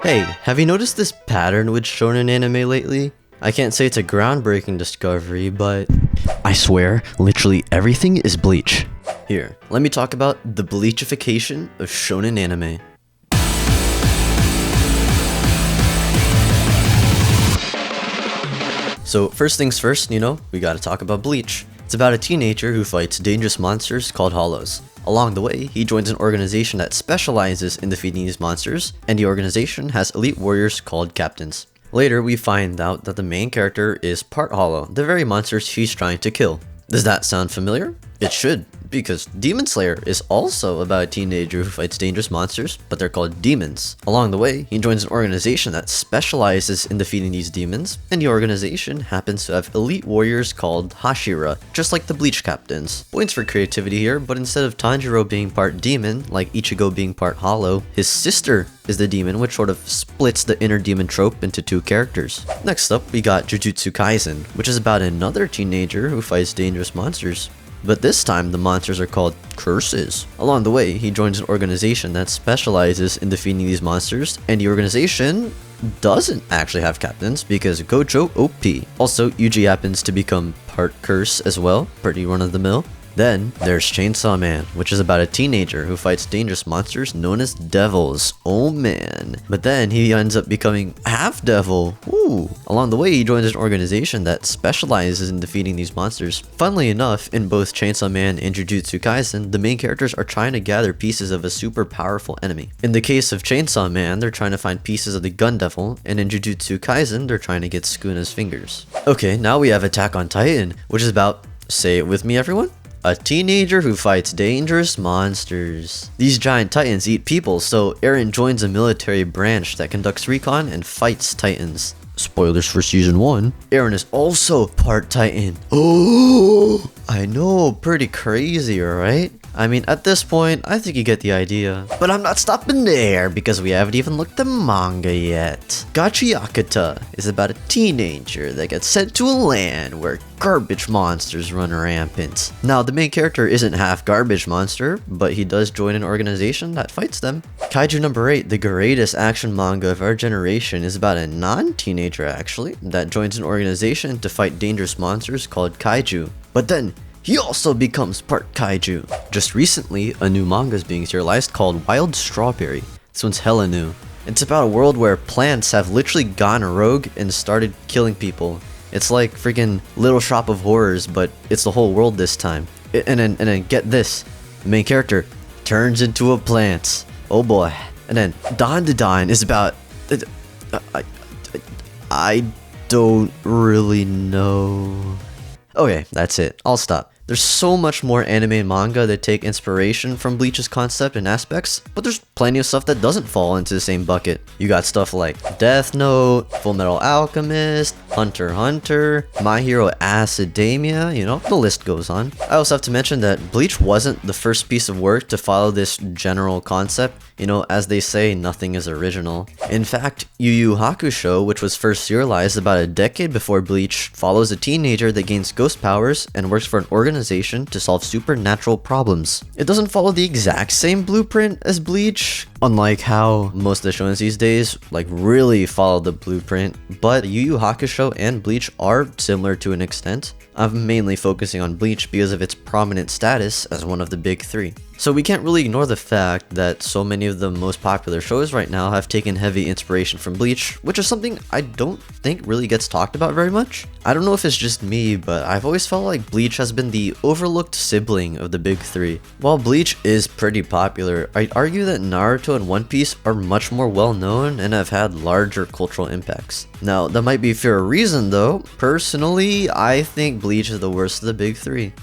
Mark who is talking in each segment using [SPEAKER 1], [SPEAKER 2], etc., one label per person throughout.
[SPEAKER 1] Hey, have you noticed this pattern with shonen anime lately? I can't say it's a groundbreaking discovery, but I swear, literally everything is Bleach. Here, let me talk about the Bleach-ification of shonen anime. So first things first, we gotta talk about Bleach. It's about a teenager who fights dangerous monsters called Hollows. Along the way, he joins an organization that specializes in defeating these monsters, and the organization has elite warriors called captains. Later, we find out that the main character is part Hollow, the very monsters he's trying to kill. Does that sound familiar? It should, because Demon Slayer is also about a teenager who fights dangerous monsters, but they're called demons. Along the way, he joins an organization that specializes in defeating these demons, and the organization happens to have elite warriors called Hashira, just like the Bleach captains. Points for creativity here, but instead of Tanjiro being part demon, like Ichigo being part Hollow, his sister is the demon, which sort of splits the inner demon trope into two characters. Next up, we got Jujutsu Kaisen, which is about another teenager who fights dangerous monsters. But this time, the monsters are called curses. Along the way, he joins an organization that specializes in defeating these monsters, and the organization doesn't actually have captains because Gojo OP. Also, Yuji happens to become part curse as well, pretty run-of-the-mill. Then, there's Chainsaw Man, which is about a teenager who fights dangerous monsters known as devils. Oh man. But then, he ends up becoming half-devil. Ooh. Along the way, he joins an organization that specializes in defeating these monsters. Funnily enough, in both Chainsaw Man and Jujutsu Kaisen, the main characters are trying to gather pieces of a super powerful enemy. In the case of Chainsaw Man, they're trying to find pieces of the Gun Devil, and in Jujutsu Kaisen, they're trying to get Sukuna's fingers. Okay, now we have Attack on Titan, which is about, say it with me everyone, a teenager who fights dangerous monsters. These giant titans eat people, so Eren joins a military branch that conducts recon and fights titans. Spoilers for season 1. Eren is also part titan. Oh, I know, pretty crazy, right? I mean, at this point, I think you get the idea. But I'm not stopping there, because we haven't even looked at manga yet. Gachi Akata is about a teenager that gets sent to a land where garbage monsters run rampant. Now, the main character isn't half garbage monster, but he does join an organization that fights them. Kaiju number 8, the greatest action manga of our generation, is about a non-teenager actually, that joins an organization to fight dangerous monsters called Kaiju. But then, he also becomes part kaiju. Just recently, a new manga is being serialized called Wild Strawberry. This one's hella new. It's about a world where plants have literally gone rogue and started killing people. It's like freaking Little Shop of Horrors, but it's the whole world this time. And then get this, the main character turns into a plant. Oh boy. And then Dandadan is about I don't really know. Okay, that's it. I'll stop. There's so much more anime and manga that take inspiration from Bleach's concept and aspects, but there's plenty of stuff that doesn't fall into the same bucket. You got stuff like Death Note, Fullmetal Alchemist, Hunter x Hunter, My Hero Academia, the list goes on. I also have to mention that Bleach wasn't the first piece of work to follow this general concept. As they say, nothing is original. In fact, Yu Yu Hakusho, which was first serialized about a decade before Bleach, follows a teenager that gains ghost powers and works for an organization to solve supernatural problems. It doesn't follow the exact same blueprint as Bleach, unlike how most of the shonens these days really follow the blueprint, but Yu Yu Hakusho and Bleach are similar to an extent. I'm mainly focusing on Bleach because of its prominent status as one of the big three. So we can't really ignore the fact that so many of the most popular shows right now have taken heavy inspiration from Bleach, which is something I don't think really gets talked about very much. I don't know if it's just me, but I've always felt like Bleach has been the overlooked sibling of the big three. While Bleach is pretty popular, I'd argue that Naruto and One Piece are much more well known and have had larger cultural impacts. Now, that might be for a reason though. Personally, I think Bleach is the worst of the big three.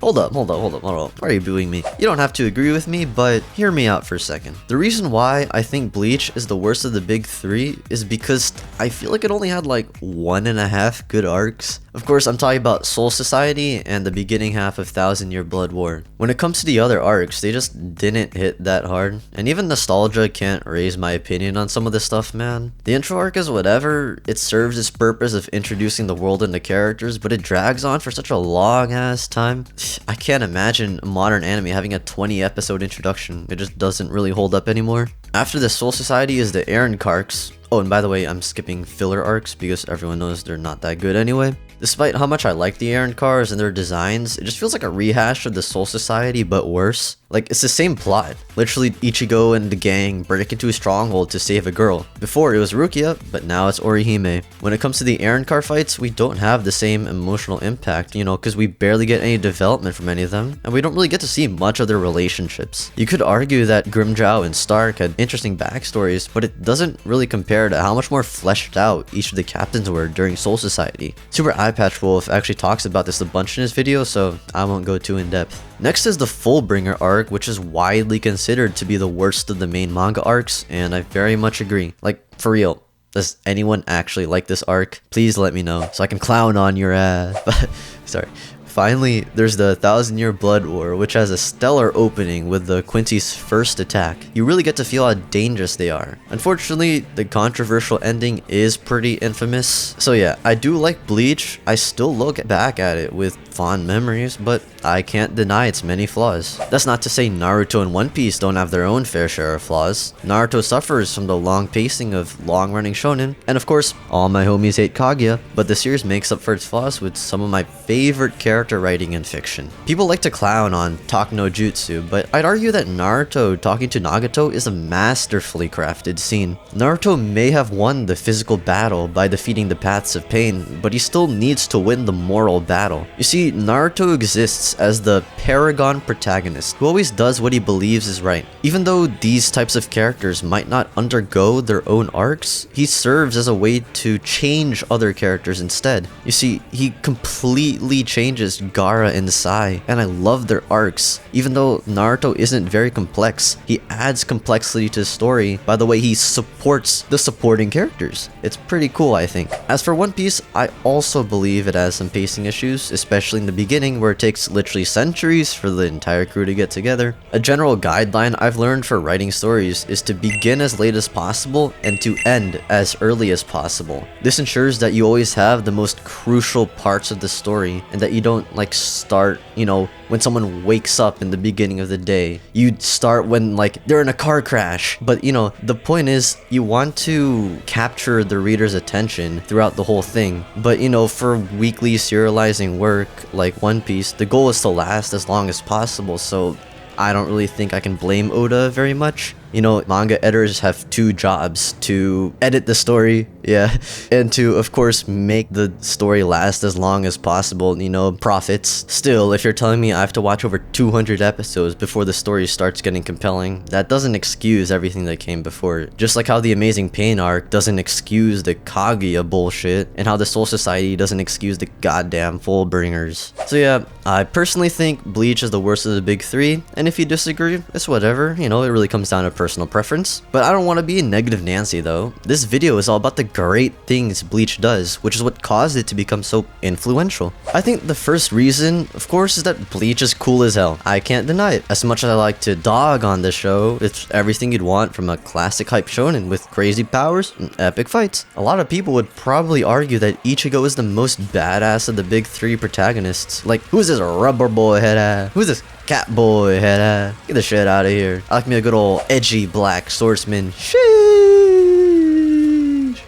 [SPEAKER 1] Hold up. Why are you booing me? You don't have to agree with me, but hear me out for a second. The reason why I think Bleach is the worst of the big three is because I feel like it only had 1.5 good arcs. Of course, I'm talking about Soul Society and the beginning half of Thousand Year Blood War. When it comes to the other arcs, they just didn't hit that hard. And even nostalgia can't raise my opinion on some of this stuff, man. The intro arc is whatever. It serves its purpose of introducing the world and the characters, but it drags on for such a long ass time. I can't imagine modern anime having a 20 episode introduction. It just doesn't really hold up anymore. After the Soul Society is the Aaron arcs. Oh, and by the way, I'm skipping filler arcs because everyone knows they're not that good anyway. Despite how much I like the Aaron cars and their designs, it just feels like a rehash of the Soul Society, but worse. Like, it's the same plot. Literally, Ichigo and the gang break into a stronghold to save a girl. Before, it was Rukia, but now it's Orihime. When it comes to the Aaron car fights, we don't have the same emotional impact, you know, because we barely get any development from any of them, and we don't really get to see much of their relationships. You could argue that Grimmjow and Stark had interesting backstories, but it doesn't really compare to how much more fleshed out each of the captains were during Soul Society. Super Eyepatch Wolf actually talks about this a bunch in his video, so I won't go too in depth. Next is the Fullbringer arc, which is widely considered to be the worst of the main manga arcs, and I very much agree. Like, for real, does anyone actually like this arc? Please let me know so I can clown on your ass. Sorry. Finally, there's the 1,000-Year Blood War, which has a stellar opening with the Quincy's first attack. You really get to feel how dangerous they are. Unfortunately, the controversial ending is pretty infamous. So yeah, I do like Bleach. I still look back at it with fond memories, but I can't deny its many flaws. That's not to say Naruto and One Piece don't have their own fair share of flaws. Naruto suffers from the long pacing of long-running shonen, and of course, all my homies hate Kaguya, but the series makes up for its flaws with some of my favorite character writing in fiction. People like to clown on Talk no Jutsu, but I'd argue that Naruto talking to Nagato is a masterfully crafted scene. Naruto may have won the physical battle by defeating the paths of pain, but he still needs to win the moral battle. You see, Naruto exists as the paragon protagonist who always does what he believes is right. Even though these types of characters might not undergo their own arcs, he serves as a way to change other characters instead. You see, he completely changes Gaara and Sai, and I love their arcs. Even though Naruto isn't very complex, he adds complexity to the story by the way he supports the supporting characters. It's pretty cool, I think. As for One Piece, I also believe it has some pacing issues, especially in the beginning where it takes literally centuries for the entire crew to get together. A general guideline I've learned for writing stories is to begin as late as possible and to end as early as possible. This ensures that you always have the most crucial parts of the story and that you don't like start, you know, when someone wakes up in the beginning of the day. You start when like they're in a car crash. But you know, the point is you want to capture the reader's attention throughout the whole thing. But you know, for weekly serializing work like One Piece, the goal is to last as long as possible, so I don't really think I can blame Oda very much. You know, manga editors have two jobs: to edit the story, yeah, and to, of course, make the story last as long as possible, you know, profits. Still, if you're telling me I have to watch over 200 episodes before the story starts getting compelling, that doesn't excuse everything that came before it. Just like how the Amazing Pain arc doesn't excuse the Kaguya bullshit, and how the Soul Society doesn't excuse the goddamn Fullbringers. So yeah, I personally think Bleach is the worst of the big three, and if you disagree, it's whatever, you know, it really comes down to personal preference. But I don't want to be a negative Nancy though. This video is all about the great things Bleach does, which is what caused it to become so influential. I think the first reason, of course, is that Bleach is cool as hell. I can't deny it. As much as I like to dog on this show, it's everything you'd want from a classic hype shonen with crazy powers and epic fights. A lot of people would probably argue that Ichigo is the most badass of the big three protagonists. Like, who's this rubber boy head ass? Who's this cat boy head ass? Get the shit out of here. I like me a good old edgy black swordsman. Sheesh.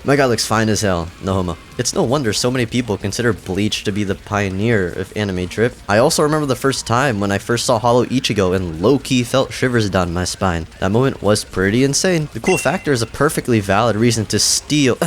[SPEAKER 1] My guy looks fine as hell. No homo. It's no wonder so many people consider Bleach to be the pioneer of anime drip. I also remember the first time when I first saw Hollow Ichigo and low-key felt shivers down my spine. That moment was pretty insane. The cool factor is a perfectly valid reason to steal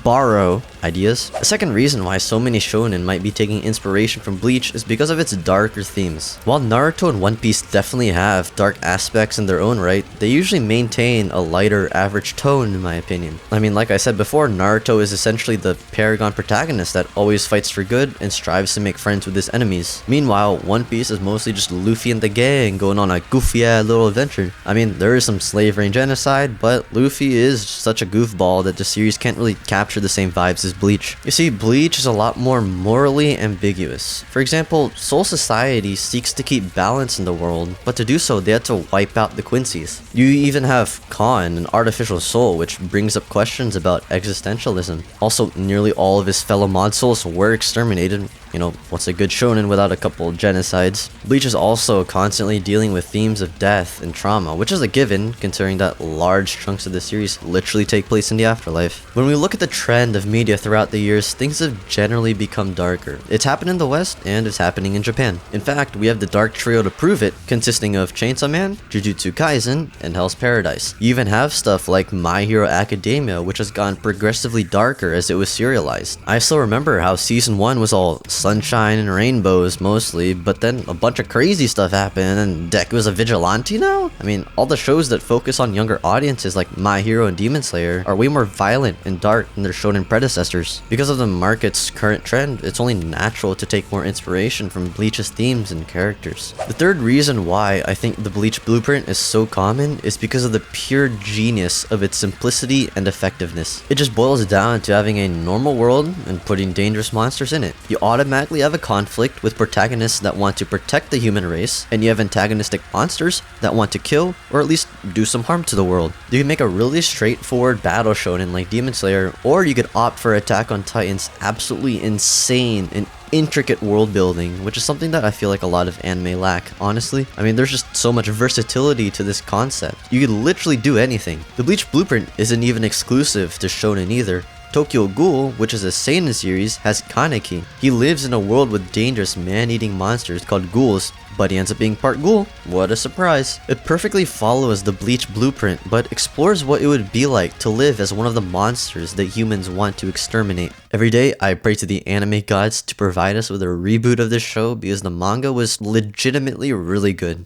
[SPEAKER 1] borrow ideas. The second reason why so many shonen might be taking inspiration from Bleach is because of its darker themes. While Naruto and One Piece definitely have dark aspects in their own right, they usually maintain a lighter average tone in my opinion. I mean, like I said before, Naruto is essentially the paragon protagonist that always fights for good and strives to make friends with his enemies. Meanwhile, One Piece is mostly just Luffy and the gang going on a goofy ass little adventure. I mean, there is some slavery and genocide, but Luffy is such a goofball that the series can't really capture the same vibes as Bleach. You see, Bleach is a lot more morally ambiguous. For example, Soul Society seeks to keep balance in the world, but to do so they had to wipe out the Quincy's. You even have Khan, an artificial soul, which brings up questions about existentialism. Also, nearly all of his fellow mod souls were exterminated. You know, what's a good shonen without a couple genocides? Bleach is also constantly dealing with themes of death and trauma, which is a given considering that large chunks of the series literally take place in the afterlife. When we look at the trend of media throughout the years, things have generally become darker. It's happened in the West and it's happening in Japan. In fact, we have the dark trio to prove it, consisting of Chainsaw Man, Jujutsu Kaisen, and Hell's Paradise. You even have stuff like My Hero Academia, which has gone progressively darker as it was serialized. I still remember how season 1 was all sunshine and rainbows mostly, but then a bunch of crazy stuff happened and Deku's a vigilante now? I mean, all the shows that focus on younger audiences like My Hero and Demon Slayer are way more violent and dark than their shonen predecessors. Because of the market's current trend, it's only natural to take more inspiration from Bleach's themes and characters. The third reason why I think the Bleach blueprint is so common is because of the pure genius of its simplicity and effectiveness. It just boils down to having a normal world and putting dangerous monsters in it. You automatically have a conflict with protagonists that want to protect the human race, and you have antagonistic monsters that want to kill or at least do some harm to the world. You can make a really straightforward battle shonen like Demon Slayer, or you could opt for Attack on Titan's absolutely insane and intricate world building, which is something that I feel like a lot of anime lack, honestly. I mean, there's just so much versatility to this concept. You could literally do anything. The Bleach blueprint isn't even exclusive to shonen either. Tokyo Ghoul, which is a seinen series, has Kaneki. He lives in a world with dangerous man-eating monsters called ghouls, but he ends up being part ghoul. What a surprise. It perfectly follows the Bleach blueprint, but explores what it would be like to live as one of the monsters that humans want to exterminate. Every day, I pray to the anime gods to provide us with a reboot of this show because the manga was legitimately really good.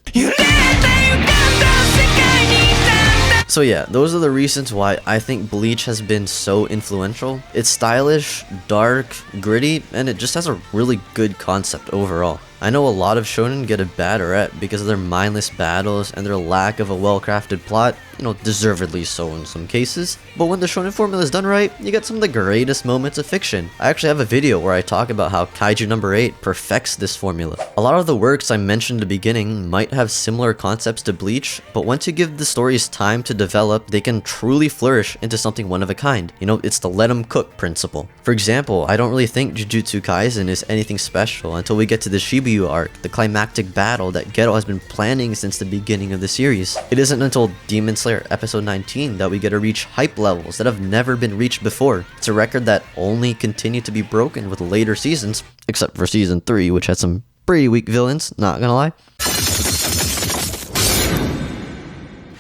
[SPEAKER 1] So yeah, those are the reasons why I think Bleach has been so influential. It's stylish, dark, gritty, and it just has a really good concept overall. I know a lot of shonen get a bad rep because of their mindless battles and their lack of a well-crafted plot, you know, deservedly so in some cases. But when the shonen formula is done right, you get some of the greatest moments of fiction. I actually have a video where I talk about how Kaiju number 8 perfects this formula. A lot of the works I mentioned at the beginning might have similar concepts to Bleach, but once you give the stories time to develop, they can truly flourish into something one of a kind. You know, it's the let 'em cook principle. For example, I don't really think Jujutsu Kaisen is anything special until we get to the Shibuya arc, the climactic battle that Gero has been planning since the beginning of the series. It isn't until Demon Slayer episode 19 that we get to reach hype levels that have never been reached before. It's a record that only continued to be broken with later seasons, except for season 3, which had some pretty weak villains, not gonna lie.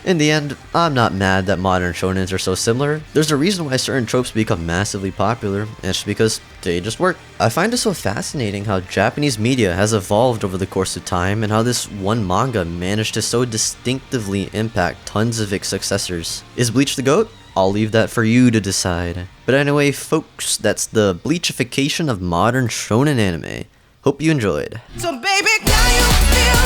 [SPEAKER 1] In the end, I'm not mad that modern shonens are so similar. There's a reason why certain tropes become massively popular, and it's because they just work. I find it so fascinating how Japanese media has evolved over the course of time and how this one manga managed to so distinctively impact tons of its successors. Is Bleach the GOAT? I'll leave that for you to decide. But anyway, folks, that's the Bleach-ification of modern shonen anime. Hope you enjoyed.
[SPEAKER 2] So baby, now you feel